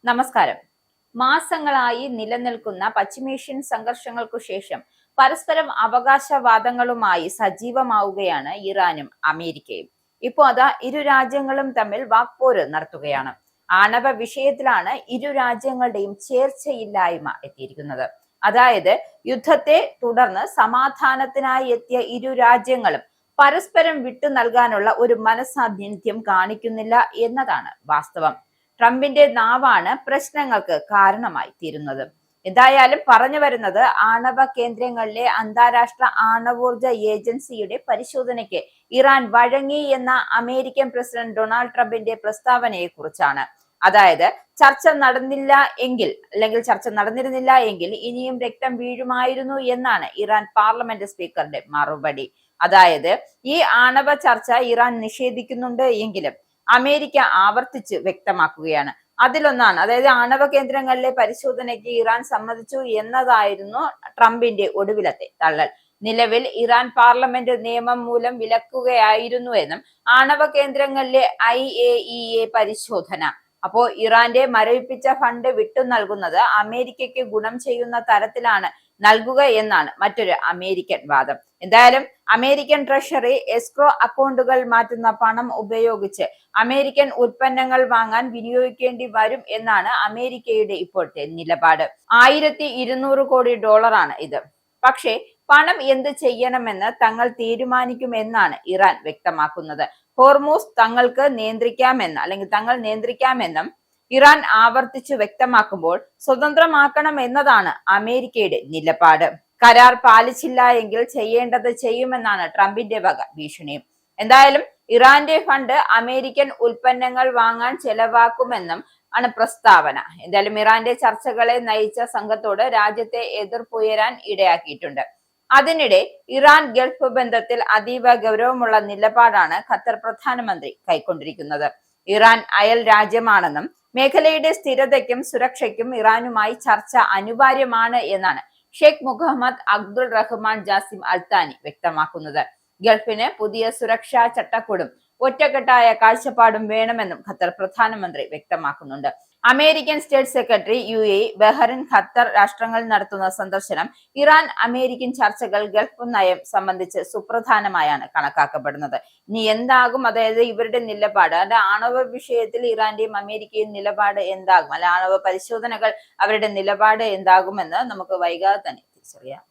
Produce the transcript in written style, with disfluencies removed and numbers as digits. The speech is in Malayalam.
നമസ്കാരം. മാസങ്ങളായി നിലനിൽക്കുന്ന പശ്ചിമേഷ്യൻ സംഘർഷങ്ങൾക്കു ശേഷം പരസ്പരം അവകാശവാദങ്ങളുമായി സജീവമാവുകയാണ് ഇറാനും അമേരിക്കയും. ഇപ്പോൾ അതാ ഇരു രാജ്യങ്ങളും തമ്മിൽ വാക്പോര് നടത്തുകയാണ്. ആണവ വിഷയത്തിലാണ് ഇരു രാജ്യങ്ങളുടെയും ചേർച്ചയില്ലായ്മ എത്തിയിരിക്കുന്നത്. അതായത് യുദ്ധത്തെ തുടർന്ന് സമാധാനത്തിനായി എത്തിയ ഇരു രാജ്യങ്ങളും പരസ്പരം വിട്ടു നൽകാനുള്ള ഒരു മനസാന്നിധ്യം കാണിക്കുന്നില്ല എന്നതാണ് വാസ്തവം. ട്രംപിന്റെ നാവാണ് പ്രശ്നങ്ങൾക്ക് കാരണമായി തീരുന്നത്. എന്തായാലും പറഞ്ഞു വരുന്നത് ആണവ കേന്ദ്രങ്ങളിലെ അന്താരാഷ്ട്ര ആണവോർജ ഏജൻസിയുടെ പരിശോധനയ്ക്ക് ഇറാൻ വഴങ്ങി എന്ന അമേരിക്കൻ പ്രസിഡന്റ് ഡൊണാൾഡ് ട്രംപിന്റെ പ്രസ്താവനയെ കുറിച്ചാണ്. അതായത് ചർച്ച നടന്നിരുന്നില്ല എങ്കിൽ ഇനിയും രക്തം വീഴുമായിരുന്നു എന്നാണ് ഇറാൻ പാർലമെന്റ് സ്പീക്കറുടെ മറുപടി. അതായത് ഈ ആണവ ചർച്ച ഇറാൻ നിഷേധിക്കുന്നുണ്ട് എങ്കിലും അമേരിക്ക ആവർത്തിച്ച് വ്യക്തമാക്കുകയാണ്. അതിലൊന്നാണ്, അതായത് ആണവ കേന്ദ്രങ്ങളിലെ പരിശോധനയ്ക്ക് ഇറാൻ സമ്മതിച്ചു എന്നതായിരുന്നു ട്രംപിന്റെ ഒടുവിലത്തെ തള്ളൽ. നിലവിൽ ഇറാൻ പാർലമെന്റ് നിയമം മൂലം വിലക്കുകയായിരുന്നു എന്നും ആണവ കേന്ദ്രങ്ങളിലെ IAEA പരിശോധന അപ്പോ ഇറാന്റെ മരവിപ്പിച്ച ഫണ്ട് വിട്ടു നൽകുന്നത് അമേരിക്കയ്ക്ക് ഗുണം ചെയ്യുന്ന തരത്തിലാണ് നൽകുക എന്നാണ് മറ്റൊരു അമേരിക്കൻ വാദം. എന്തായാലും അമേരിക്കൻ ട്രഷറി എസ്ക്രോ അക്കൗണ്ടുകൾ മാറ്റുന്ന പണം ഉപയോഗിച്ച് അമേരിക്കൻ ഉൽപ്പന്നങ്ങൾ വാങ്ങാൻ വിനിയോഗിക്കേണ്ടി വരും എന്നാണ് അമേരിക്കയുടെ ഇപ്പോഴത്തെ നിലപാട്. 1200 കോടി ഡോളറാണ് ഇത്. പക്ഷേ പണം എന്ത് ചെയ്യണമെന്ന് തങ്ങൾ തീരുമാനിക്കുമെന്നാണ് ഇറാൻ വ്യക്തമാക്കുന്നത്. ഹോർമൂസ് തങ്ങൾ നിയന്ത്രിക്കാമെന്നും ഇറാൻ ആവർത്തിച്ചു വ്യക്തമാക്കുമ്പോൾ സ്വതന്ത്രമാക്കണം എന്നതാണ് അമേരിക്കയുടെ നിലപാട്. കരാർ പാലിച്ചില്ല എങ്കിൽ ചെയ്യേണ്ടത് ചെയ്യുമെന്നാണ് ട്രംപിന്റെ വക ഭീഷണിയും. എന്തായാലും ഇറാന്റെ ഫണ്ട് അമേരിക്കൻ ഉൽപ്പന്നങ്ങൾ വാങ്ങാൻ ചെലവാക്കുമെന്നും ആണ് പ്രസ്താവന. എന്തായാലും ഇറാന്റെ ചർച്ചകളെ നയിച്ച സംഘത്തോട് രാജ്യത്തെ എതിർപ്പുയരാൻ ഇടയാക്കിയിട്ടുണ്ട്. അതിനിടെ ഇറാൻ ഗൾഫ് ബന്ധത്തിൽ അതീവ ഗൗരവമുള്ള നിലപാടാണ് ഖത്തർ പ്രധാനമന്ത്രി കൈക്കൊണ്ടിരിക്കുന്നത്. ഇറാൻ അയൽ രാജ്യമാണെന്നും മേഖലയുടെ സ്ഥിരതയ്ക്കും സുരക്ഷയ്ക്കും ഇറാനുമായി ചർച്ച അനിവാര്യമാണ് എന്നാണ് ഷെയ്ഖ് മുഹമ്മദ് അബ്ദുൾ റഹ്മാൻ ജാസിം അൽത്താനി വ്യക്തമാക്കുന്നത്. ഗൾഫിന് പുതിയ സുരക്ഷാ ചട്ടക്കൂടും ഒറ്റക്കെട്ടായ കാഴ്ചപ്പാടും വേണമെന്നും ഖത്തർ പ്രധാനമന്ത്രി വ്യക്തമാക്കുന്നുണ്ട്. American state secretary UAE, Bahrain, Qatar രാഷ്ട്രങ്ങൾ നടത്തുന്ന സന്ദർശനം ഇറാൻ അമേരിക്കൻ ചർച്ചകൾ ഗൾഫ് നയം സംബന്ധിച്ച് സുപ്രധാനമായാണ് കണക്കാക്കപ്പെടുന്നത്. ഇനി എന്താകും, അതായത് ഇവരുടെ നിലപാട്, ആണവ വിഷയത്തിൽ ഇറാന്റെയും അമേരിക്കയും നിലപാട് എന്താകും, ആണവ പരിശോധനകൾ അവരുടെ നിലപാട് എന്താകുമെന്ന് നമുക്ക് വൈകാതെ തന്നെ തിരിച്ചറിയാം.